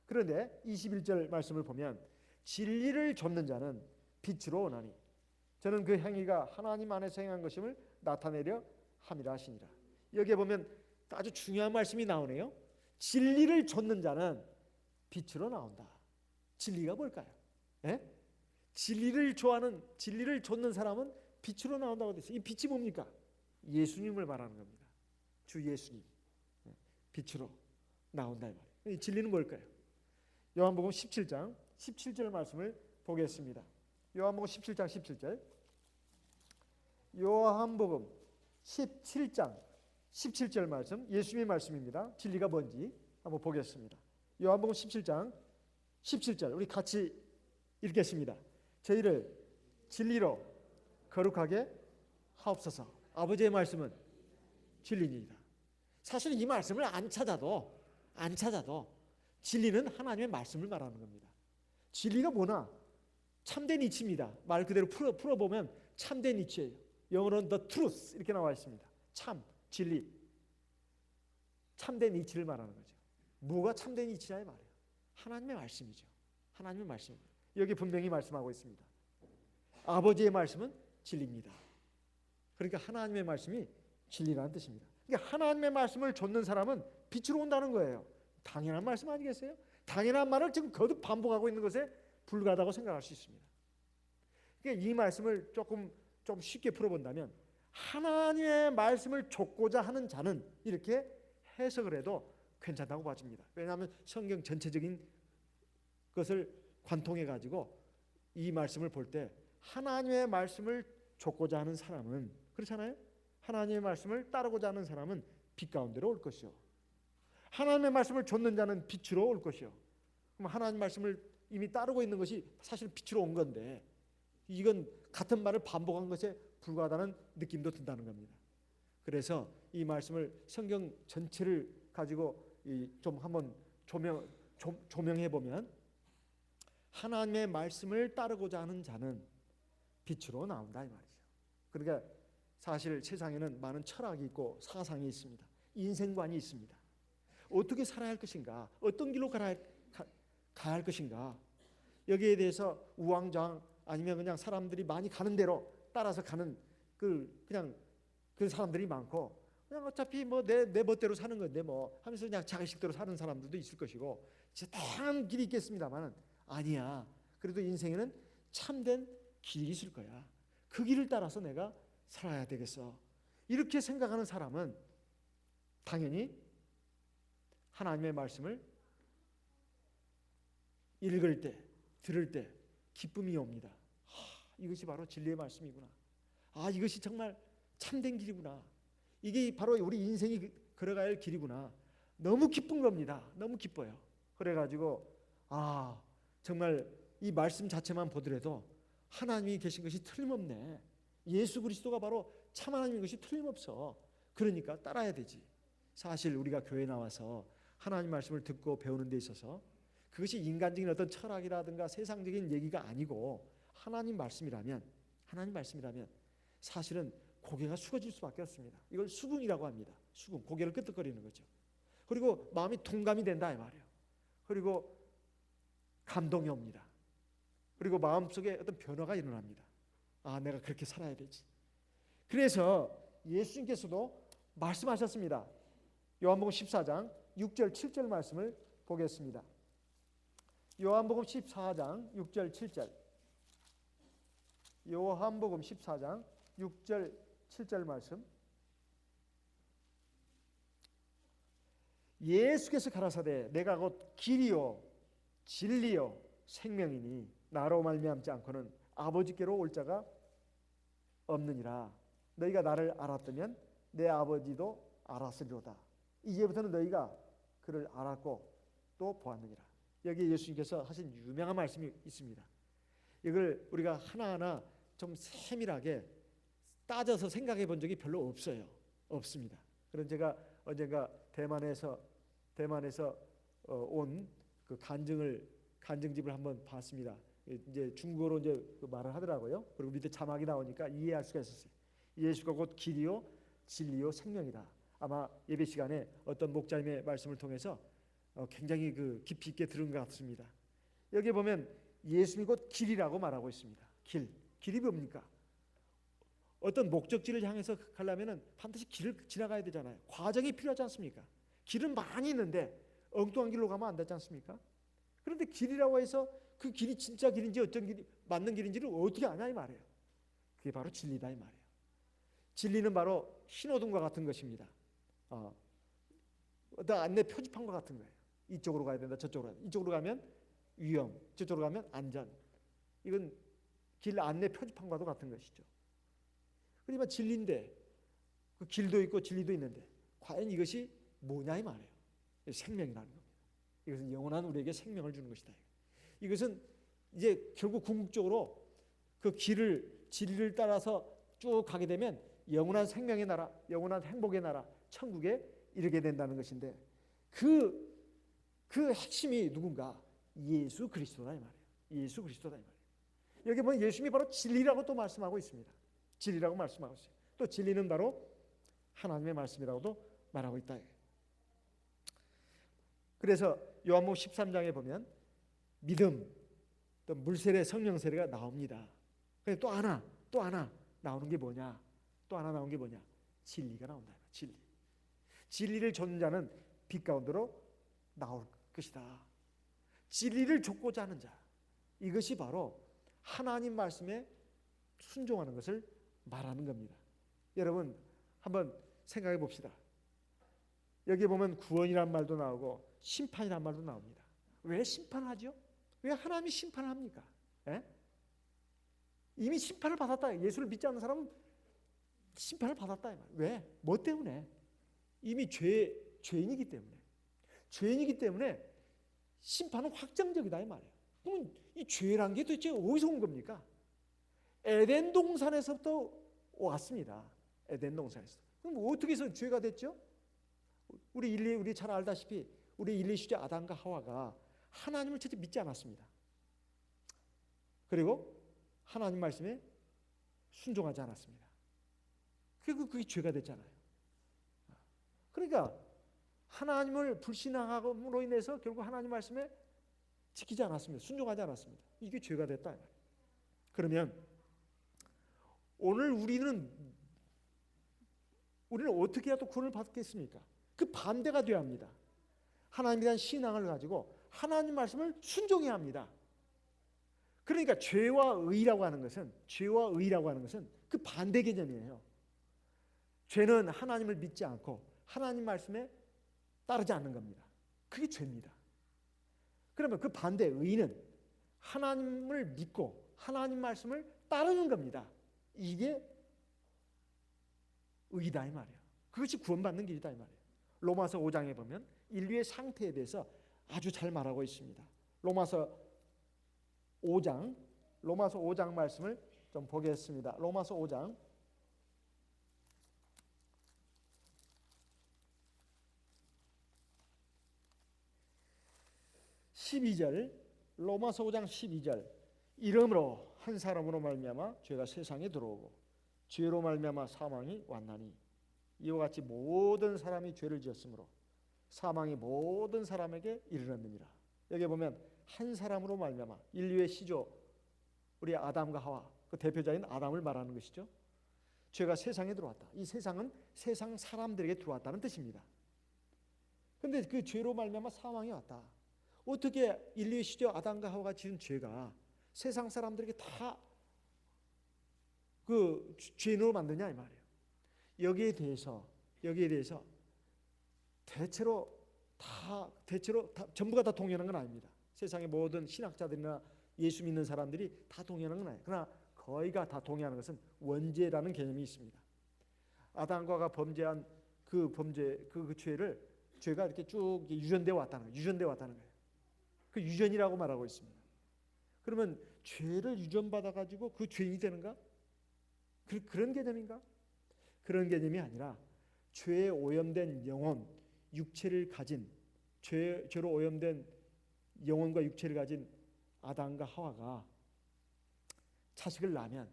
그런데 21절 말씀을 보면 진리를 좇는 자는 빛으로 오나니 저는 그 행위가 하나님 안에서 행한 것임을 나타내려 함이라 하시니라. 여기에 보면 아주 중요한 말씀이 나오네요. 진리를 좇는 자는 빛으로 나온다. 진리가 뭘까요? 진리를 좇는 사람은 빛으로 나온다고 되어 있어요. 이 빛이 뭡니까? 예수님을 말하는 겁니다. 주 예수님, 빛으로 나온다 이 말이에요. 이 진리는 뭘까요? 요한복음 17장 17절 말씀을 보겠습니다. 요한복음 17장 17절. 요한복음 17장 17절 말씀, 예수님의 말씀입니다. 진리가 뭔지 한번 보겠습니다. 요한복음 17장 17절 우리 같이 읽겠습니다. 저희를 진리로 거룩하게 하옵소서. 아버지의 말씀은 진리니이다. 사실 이 말씀을 안 찾아도 진리는 하나님의 말씀을 말하는 겁니다. 진리가 뭐나? 참된 이치입니다. 말 그대로 풀어보면 참된 이치예요. 영어로는 the truth 이렇게 나와 있습니다. 참, 진리, 참된 이치를 말하는 거죠. 뭐가 참된 이치냐 이 말이에요. 하나님의 말씀이죠. 하나님의 말씀입니다. 여기 분명히 말씀하고 있습니다. 아버지의 말씀은 진리입니다. 그러니까 하나님의 말씀이 진리라는 뜻입니다. 그러니까 하나님의 말씀을 좇는 사람은 빛으로 온다는 거예요. 당연한 말씀 아니겠어요? 당연한 말을 지금 거듭 반복하고 있는 것에 불과하다고 생각할 수 있습니다. 그러니까 이 말씀을 좀 쉽게 풀어본다면 하나님의 말씀을 좇고자 하는 자는 이렇게 해석을 해도 괜찮다고 봐집니다. 왜냐하면 성경 전체적인 것을 관통해 가지고 이 말씀을 볼 때 하나님의 말씀을 좇고자 하는 사람은, 그렇잖아요? 하나님의 말씀을 따르고자 하는 사람은 빛 가운데로 올 것이요, 하나님의 말씀을 좇는 자는 빛으로 올 것이요. 그럼 하나님 말씀을 이미 따르고 있는 것이 사실 빛으로 온 건데, 이건 같은 말을 반복한 것에 불과하다는 느낌도 든다는 겁니다. 그래서 이 말씀을 성경 전체를 가지고 좀 한번 조명해 보면 하나님의 말씀을 따르고자 하는 자는 빛으로 나온다 이 말이죠. 그러니까 사실 세상에는 많은 철학이 있고 사상이 있습니다. 인생관이 있습니다. 어떻게 살아야 할 것인가, 어떤 길로 가야 할 것인가, 여기에 대해서 우왕좌왕 아니면 그냥 사람들이 많이 가는 대로 따라서 가는 그냥 그 사람들이 많고, 그냥 어차피 뭐 내 멋대로 사는 건데 뭐 하면서 그냥 자기식대로 사는 사람들도 있을 것이고, 진짜 다양한 길이 있겠습니다만 아니야. 그래도 인생에는 참된 길이 있을 거야. 그 길을 따라서 내가 살아야 되겠어. 이렇게 생각하는 사람은 당연히 하나님의 말씀을 읽을 때, 들을 때 기쁨이 옵니다. 이것이 바로 진리의 말씀이구나. 이것이 정말 참된 길이구나. 이게 바로 우리 인생이 걸어가야 할 길이구나. 너무 기쁜 겁니다. 너무 기뻐요. 그래가지고 정말 이 말씀 자체만 보더라도 하나님이 계신 것이 틀림없네. 예수 그리스도가 바로 참 하나님인 것이 틀림없어. 그러니까 따라야 되지. 사실 우리가 교회에 나와서 하나님 말씀을 듣고 배우는 데 있어서 그것이 인간적인 어떤 철학이라든가 세상적인 얘기가 아니고 하나님 말씀이라면 사실은 고개가 숙어질 수밖에 없습니다. 이걸 수긍이라고 합니다. 수긍, 고개를 끄덕거리는 거죠. 그리고 마음이 동감이 된다 이 말이에요. 그리고 감동이 옵니다. 그리고 마음속에 어떤 변화가 일어납니다. 내가 그렇게 살아야 되지. 그래서 예수님께서도 말씀하셨습니다. 요한복음 14장 6절 7절 말씀을 보겠습니다. 요한복음 14장 6절 7절. 요한복음 14장 6절 7절 말씀. 예수께서 가라사대 내가 곧 길이요 진리요 생명이니 나로 말미암지 않고는 아버지께로 올 자가 없느니라. 너희가 나를 알았다면 내 아버지도 알았으리로다. 이제부터는 너희가 그를 알았고 또 보았느니라. 여기 예수님께서 하신 유명한 말씀이 있습니다. 이걸 우리가 하나하나 좀 세밀하게 따져서 생각해 본 적이 별로 없습니다. 그런 제가 언젠가 대만에서 온 그 간증집을 한번 봤습니다. 이제 중국어로 이제 그 말을 하더라고요. 그리고 밑에 자막이 나오니까 이해할 수가 있었어요. 예수가 곧 길이요 진리요 생명이다. 아마 예배 시간에 어떤 목자님의 말씀을 통해서 굉장히 그 깊이 있게 들은 것 같습니다. 여기 보면 예수님이 곧 길이라고 말하고 있습니다. 길이 뭡니까? 어떤 목적지를 향해서 가려면 반드시 길을 지나가야 되잖아요. 과정이 필요하지 않습니까? 길은 많이 있는데 엉뚱한 길로 가면 안 되지 않습니까? 그런데 길이라고 해서 그 길이 진짜 길인지 어떤 길이 맞는 길인지를 어떻게 아냐 이 말이에요. 그게 바로 진리다 이 말이에요. 진리는 바로 신호등과 같은 것입니다. 어떤 안내 표지판과 같은 거예요. 이쪽으로 가야 된다, 저쪽으로 가야 된다. 이쪽으로 가면 위험, 저쪽으로 가면 안전. 이건 길 안내 표지판과도 같은 것이죠. 그러니까 진리인데 그 길도 있고 진리도 있는데 과연 이것이 뭐냐 이 말이에요. 생명이라는 겁니다. 이것은 영원한 우리에게 생명을 주는 것이다. 이것은 이제 결국 궁극적으로 그 진리를 따라서 쭉 가게 되면 영원한 생명의 나라, 영원한 행복의 나라, 천국에 이르게 된다는 것인데 그 핵심이 누군가? 예수 그리스도다 이 말이에요. 예수 그리스도다 이 말이에요. 여기 보면 예수님이 바로 진리라고 또 말씀하고 있습니다. 진리라고 말씀하고 있어요. 또 진리는 바로 하나님의 말씀이라고도 말하고 있다. 그래서 요한복음 13장에 보면 믿음, 또 물세례, 성령 세례가 나옵니다. 그래서 또 하나 나오는 게 뭐냐? 또 하나 나온 게 뭐냐? 진리가 나온다. 진리를 좇는 자는 빛 가운데로 나올 것이다. 진리를 좇고자 하는 자, 이것이 바로 하나님 말씀에 순종하는 것을 말하는 겁니다. 여러분 한번 생각해 봅시다. 여기 보면 구원이란 말도 나오고 심판이란 말도 나옵니다. 왜 심판하죠? 왜 하나님이 심판을 합니까? 이미 심판을 받았다. 예수를 믿지 않는 사람은 심판을 받았다. 왜? 뭐 때문에? 이미 죄인이기 때문에. 죄인이기 때문에 심판은 확정적이다 이 말이에요. 그럼 이 죄란 게 도대체 어디서 온 겁니까? 에덴 동산에서부터 왔습니다. 에덴 동산에서. 그럼 어떻게 해서 죄가 됐죠? 우리 잘 알다시피 우리 인류 시대 아담과 하와가 하나님을 첫째 믿지 않았습니다. 그리고 하나님 말씀에 순종하지 않았습니다. 그게 죄가 됐잖아요. 그러니까 하나님을 불신앙함으로 인해서 결국 하나님 말씀에 지키지 않았습니다. 순종하지 않았습니다. 이게 죄가 됐다. 그러면 오늘 우리는 어떻게 해야 또 구원을 받겠습니까? 그 반대가 되어야 합니다. 하나님에 대한 신앙을 가지고 하나님 말씀을 순종해야 합니다. 그러니까 죄와 의라고 하는 것은 그 반대 개념이에요. 죄는 하나님을 믿지 않고 하나님 말씀에 따르지 않는 겁니다. 그게 죄입니다. 그러면 그 반대 의는 하나님을 믿고 하나님 말씀을 따르는 겁니다. 이게 의다 이 말이에요. 그것이 구원받는 길이다 이 말이에요. 로마서 5장에 보면 인류의 상태에 대해서 아주 잘 말하고 있습니다. 로마서 5장 말씀을 좀 보겠습니다. 로마서 5장 12절, 로마서 5장 12절. 이러므로 한 사람으로 말미암아 죄가 세상에 들어오고 죄로 말미암아 사망이 왔나니 이와 같이 모든 사람이 죄를 지었으므로 사망이 모든 사람에게 이르렀느니라. 여기 보면 한 사람으로 말미암아, 인류의 시조 우리 아담과 하와, 그 대표자인 아담을 말하는 것이죠. 죄가 세상에 들어왔다. 이 세상은 세상 사람들에게 들어왔다는 뜻입니다. 그런데 그 죄로 말미암아 사망이 왔다. 어떻게 인류의 시조 아담과 하와가 지은 죄가 세상 사람들에게 다 그 죄인으로 만드냐 이 말이에요. 여기에 대해서 대체로 전부가 다 동의하는 건 아닙니다. 세상의 모든 신학자들이나 예수 믿는 사람들이 다 동의하는 건 아니에요. 그러나 거의가 다 동의하는 것은 원죄라는 개념이 있습니다. 아담과가 범죄한 그 죄가 이렇게 쭉 유전되어 왔다는 거예요. 그 유전이라고 말하고 있습니다. 그러면 죄를 유전받아 가지고 그 죄인이 되는가? 그런 개념인가? 그런 개념이 아니라 죄에 오염된 영혼, 육체를 가진 죄로 오염된 영혼과 육체를 가진 아담과 하와가 자식을 낳으면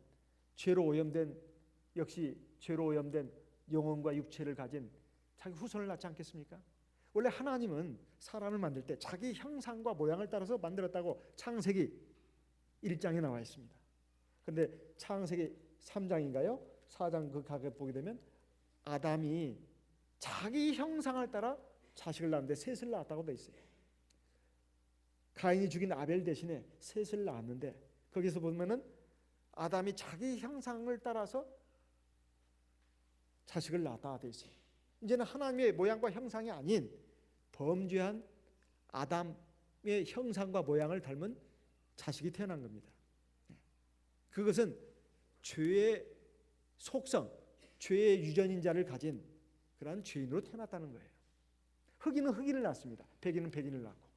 역시 죄로 오염된 영혼과 육체를 가진 자기 후손을 낳지 않겠습니까? 원래 하나님은 사람을 만들 때 자기 형상과 모양을 따라서 만들었다고 창세기 1장에 나와 있습니다. 그런데 창세기 3장인가요? 4장 그 가게 보게 되면 아담이 자기 형상을 따라 자식을 낳는데 셋을 낳았다고 돼 있어요. 가인이 죽인 아벨 대신에 셋을 낳았는데 거기서 보면은 아담이 자기 형상을 따라서 자식을 낳았다 돼 있어요. 이제는 하나님의 모양과 형상이 아닌 범죄한 아담의 형상과 모양을 닮은 자식이 태어난 겁니다. 그것은 죄의 속성, 죄의 유전인자를 가진 그러한 죄인으로 태어났다는 거예요. 흑인은 흑인을 낳습니다. 백인은 백인을 낳고.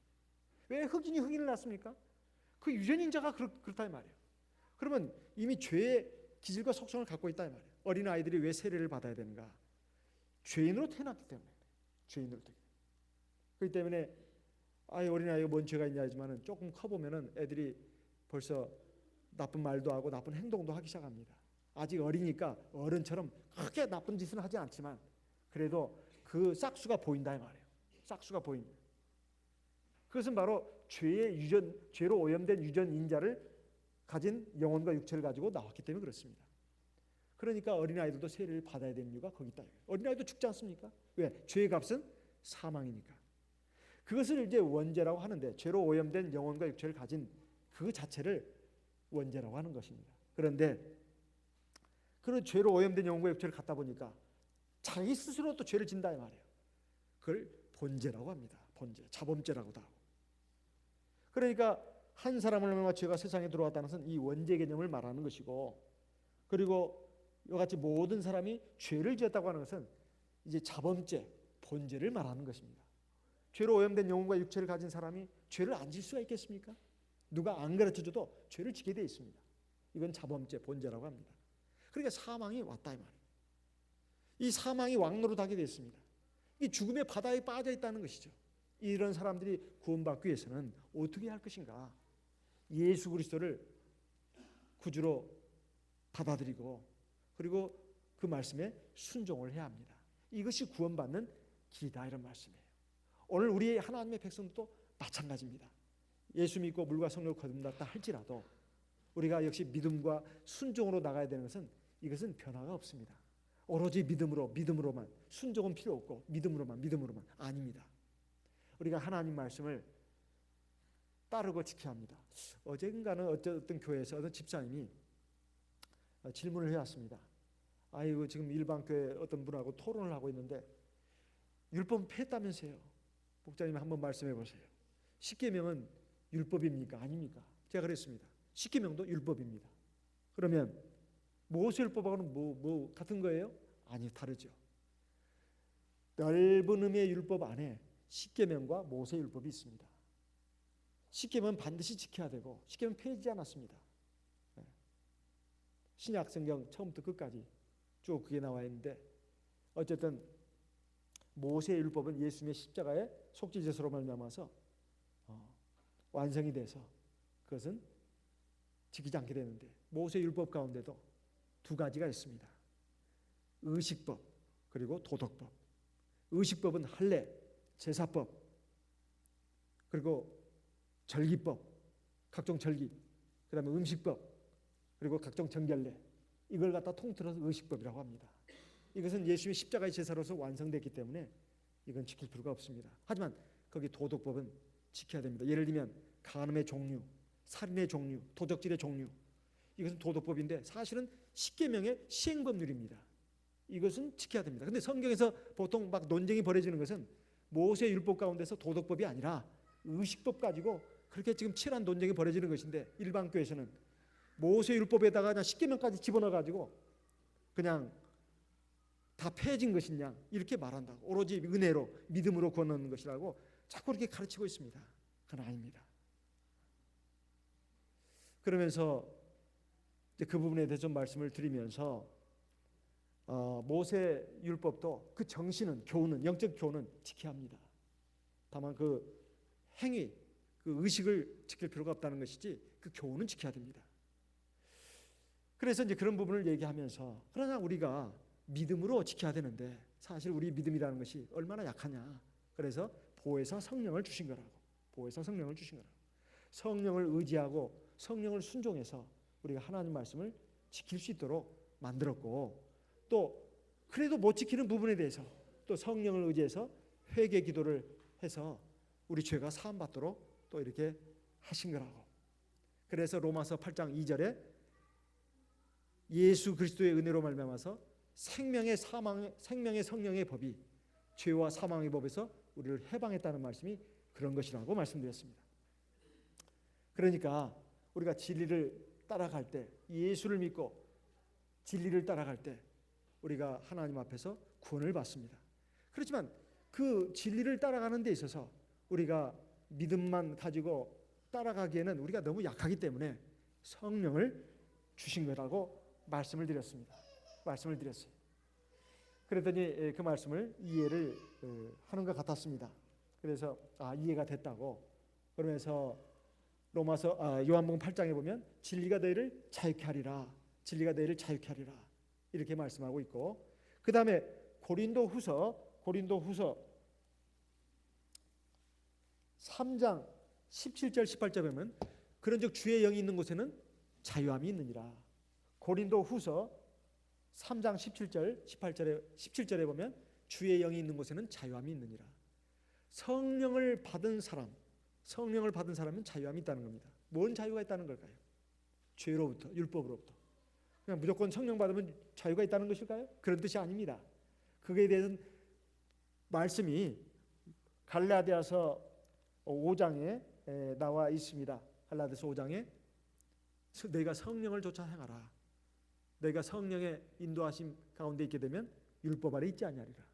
왜 흑인이 흑인을 낳습니까? 그 유전인자가 그렇다 이 말이에요. 그러면 이미 죄의 기질과 속성을 갖고 있다 이 말이에요. 어린 아이들이 왜 세례를 받아야 되는가? 죄인으로 태어났기 때문에. 죄인으로 태어났기 때문에. 그렇기 때문에 어린 아이가 뭔 죄가 있냐 하지만은 조금 커 보면은 애들이 벌써 나쁜 말도 하고 나쁜 행동도 하기 시작합니다. 아직 어리니까 어른처럼 크게 나쁜 짓은 하지 않지만 그래도 그 싹수가 보인다 이 말이에요. 싹수가 보입니다. 그것은 바로 죄로 오염된 유전 인자를 가진 영혼과 육체를 가지고 나왔기 때문에 그렇습니다. 그러니까 어린아이들도 세례를 받아야 되는 이유가 거기 있다. 어린아이도 죽지 않습니까? 왜? 죄의 값은 사망이니까. 그것을 이제 원죄라고 하는데 죄로 오염된 영혼과 육체를 가진 그 자체를 원죄라고 하는 것입니다. 그런데 그런 죄로 오염된 영혼과 육체를 갖다 보니까 자기 스스로 또 죄를 진다 이 말이에요. 그걸 본죄라고 합니다. 본죄, 자범죄라고도 하고. 그러니까 한 사람을 통해 죄가 세상에 들어왔다는 것은 이 원죄 개념을 말하는 것이고, 그리고 이와 같이 모든 사람이 죄를 지었다고 하는 것은 이제 자범죄, 본죄를 말하는 것입니다. 죄로 오염된 영혼과 육체를 가진 사람이 죄를 안 질 수가 있겠습니까? 누가 안 가르쳐줘도 죄를 지게 되어 있습니다. 이건 자범죄, 본죄라고 합니다. 그러니까 사망이 왔다 이 말이에요. 이 사망이 왕노릇하게 됐습니다. 이 죽음의 바다에 빠져 있다는 것이죠. 이런 사람들이 구원받기 위해서는 어떻게 할 것인가? 예수 그리스도를 구주로 받아들이고 그리고 그 말씀에 순종을 해야 합니다. 이것이 구원받는 길이다 이런 말씀이에요. 오늘 우리 하나님의 백성도 마찬가지입니다. 예수 믿고 물과 성령을 거듭났다 할지라도 우리가 역시 믿음과 순종으로 나가야 되는 것은 이것은 변화가 없습니다. 오로지 믿음으로만, 순종은 필요 없고 믿음으로만 아닙니다. 우리가 하나님 말씀을 따르고 지켜야 합니다. 어젠가는 어떤 교회에서 어떤 집사님이 질문을 해왔습니다. 아이고 지금 일반 교회 어떤 분하고 토론을 하고 있는데 율법은 폐했다면서요. 목사님 한번 말씀해 보세요. 십계명은 율법입니까? 아닙니까? 제가 그랬습니다. 십계명도 율법입니다. 그러면 모세율법하고는 뭐 같은 거예요? 아니, 다르죠. 넓은 의미의 율법 안에 십계명과 모세율법이 있습니다. 십계명은 반드시 지켜야 되고 십계명 폐지하지 않았습니다. 신약 성경 처음부터 끝까지 쭉 그게 나와 있는데 어쨌든 모세의 율법은 예수님의 십자가의 속죄제사로 말미암아서 완성이 돼서 그것은 지키지 않게 되는데 모세의 율법 가운데도 두 가지가 있습니다. 의식법 그리고 도덕법. 의식법은 할례, 제사법 그리고 절기법, 각종 절기, 그 다음에 음식법 그리고 각종 정결례, 이걸 갖다 통틀어서 의식법이라고 합니다. 이것은 예수님의 십자가의 제사로서 완성됐기 때문에 이건 지킬 필요가 없습니다. 하지만 거기 도덕법은 지켜야 됩니다. 예를 들면 간음의 종류, 살인의 종류, 도적질의 종류, 이것은 도덕법인데 사실은 십계명의 시행법률입니다. 이것은 지켜야 됩니다. 근데 성경에서 보통 막 논쟁이 벌어지는 것은 모세 율법 가운데서 도덕법이 아니라 의식법 가지고 그렇게 지금 치열한 논쟁이 벌어지는 것인데 일반 교회에서는 모세 율법에다가 그냥 십계명까지 집어넣어 가지고 그냥 다 폐해진 것이냐 이렇게 말한다고, 오로지 은혜로 믿음으로 구원하는 것이라고 자꾸 이렇게 가르치고 있습니다. 그건 아닙니다. 그러면서 이제 그 부분에 대해서 좀 말씀을 드리면서 모세 율법도 그 정신은, 교훈은, 영적 교훈은 지켜야 합니다. 다만 그 행위, 그 의식을 지킬 필요가 없다는 것이지 그 교훈은 지켜야 됩니다. 그래서 이제 그런 부분을 얘기하면서 그러나 우리가 믿음으로 지켜야 되는데 사실 우리 믿음이라는 것이 얼마나 약하냐. 그래서 보혜사 성령을 주신 거라고. 보혜사 성령을 주신 거라고. 성령을 의지하고 성령을 순종해서 우리가 하나님 말씀을 지킬 수 있도록 만들었고, 또 그래도 못 지키는 부분에 대해서 또 성령을 의지해서 회개 기도를 해서 우리 죄가 사함 받도록 또 이렇게 하신 거라고. 그래서 로마서 8장 2절에 예수 그리스도의 은혜로 말미암아서 생명의 성령의 법이 죄와 사망의 법에서 우리를 해방했다는 말씀이 그런 것이라고 말씀드렸습니다. 그러니까 우리가 진리를 따라갈 때, 예수를 믿고 진리를 따라갈 때 우리가 하나님 앞에서 구원을 받습니다. 그렇지만 그 진리를 따라가는 데 있어서 우리가 믿음만 가지고 따라가기에는 우리가 너무 약하기 때문에 성령을 주신 거라고 말씀을 드렸어요. 그랬더니 그 말씀을 이해를 하는 것 같았습니다. 그래서 이해가 됐다고. 그러면서 요한복음 8장에 보면 진리가 너희를 자유케 하리라, 진리가 너희를 자유케 하리라 이렇게 말씀하고 있고, 그 다음에 고린도후서 3장 17절 18절에 보면 그런즉 주의 영이 있는 곳에는 자유함이 있느니라. 고린도후서 3장 17절에 보면 주의 영이 있는 곳에는 자유함이 있느니라. 성령을 받은 사람은 자유함이 있다는 겁니다. 뭔 자유가 있다는 걸까요? 죄로부터, 율법으로부터. 그냥 무조건 성령 받으면 자유가 있다는 것일까요? 그런 뜻이 아닙니다. 그거에 대해서는 말씀이 갈라디아서 5장에 나와 있습니다. 갈라디아서 5장에 너희가 성령을 조차 행하라. 너희가 성령의 인도하심 가운데 있게 되면 율법 아래 있지 아니하리라.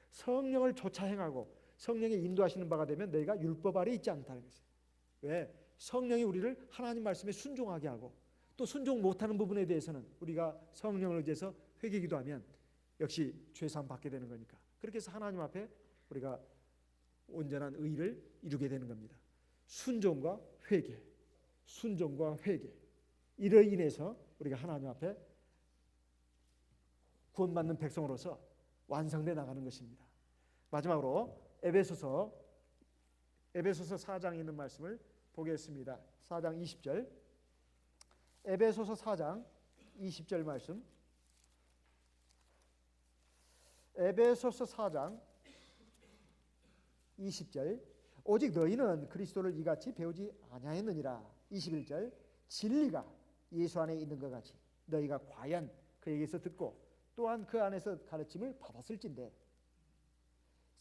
성령을 조차 행하고 성령의 인도하시는 바가 되면 너희가 율법 아래 있지 않다는 것이에요. 왜? 성령이 우리를 하나님 말씀에 순종하게 하고, 또 순종 못하는 부분에 대해서는 우리가 성령을 의지해서 회개기도하면 역시 죄사함 받게 되는 거니까. 그렇게 해서 하나님 앞에 우리가 온전한 의를 이루게 되는 겁니다. 순종과 회개. 이로 인해서 우리가 하나님 앞에 구원받는 백성으로서 완성돼 나가는 것입니다. 마지막으로 에베소서 4장에 있는 말씀을 보겠습니다. 4장 20절. 에베소서 4장 20절 말씀. 에베소서 4장 20절. 오직 너희는 그리스도를 이같이 배우지 아니하였느니라. 21절. 진리가 예수 안에 있는 것 같이 너희가 과연 그에게서 듣고 또한 그 안에서 가르침을 받았을진데.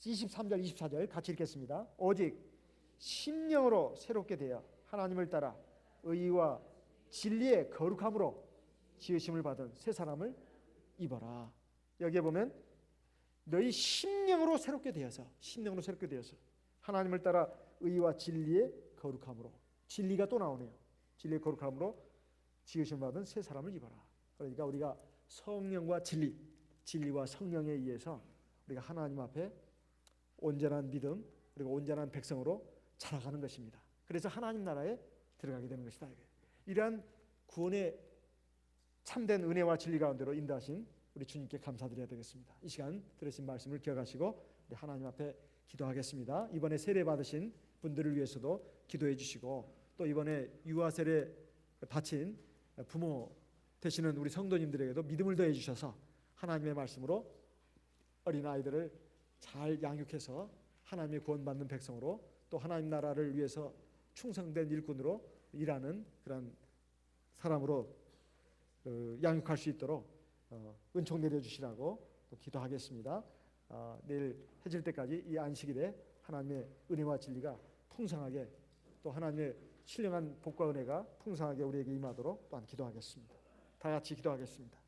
23절 24절 같이 읽겠습니다. 오직 심령으로 새롭게 되어 하나님을 따라 의와 진리의 거룩함으로 지으심을 받은 새 사람을 입어라. 여기에 보면 너희 심령으로 새롭게 되어서 하나님을 따라 의와 진리의 거룩함으로, 진리가 또 나오네요. 진리의 거룩함으로 지으심을 받은 새 사람을 입어라. 그러니까 우리가 성령과 진리와 성령에 의해서 우리가 하나님 앞에 온전한 믿음 그리고 온전한 백성으로 자라가는 것입니다. 그래서 하나님 나라에 들어가게 되는 것이다. 이러한 구원의 참된 은혜와 진리 가운데로 인도하신 우리 주님께 감사드려야 되겠습니다. 이 시간 들으신 말씀을 기억하시고 우리 하나님 앞에 기도하겠습니다. 이번에 세례 받으신 분들을 위해서도 기도해 주시고, 또 이번에 유아 세례 바친 부모 되시는 우리 성도님들에게도 믿음을 더해 주셔서 하나님의 말씀으로 어린아이들을 잘 양육해서 하나님의 구원받는 백성으로, 또 하나님 나라를 위해서 충성된 일꾼으로 일하는 그런 사람으로 양육할 수 있도록 은총 내려주시라고 또 기도하겠습니다. 내일 해질 때까지 이 안식일에 하나님의 은혜와 진리가 풍성하게, 또 하나님의 신령한 복과 은혜가 풍성하게 우리에게 임하도록 또한 기도하겠습니다. 다 같이 기도하겠습니다.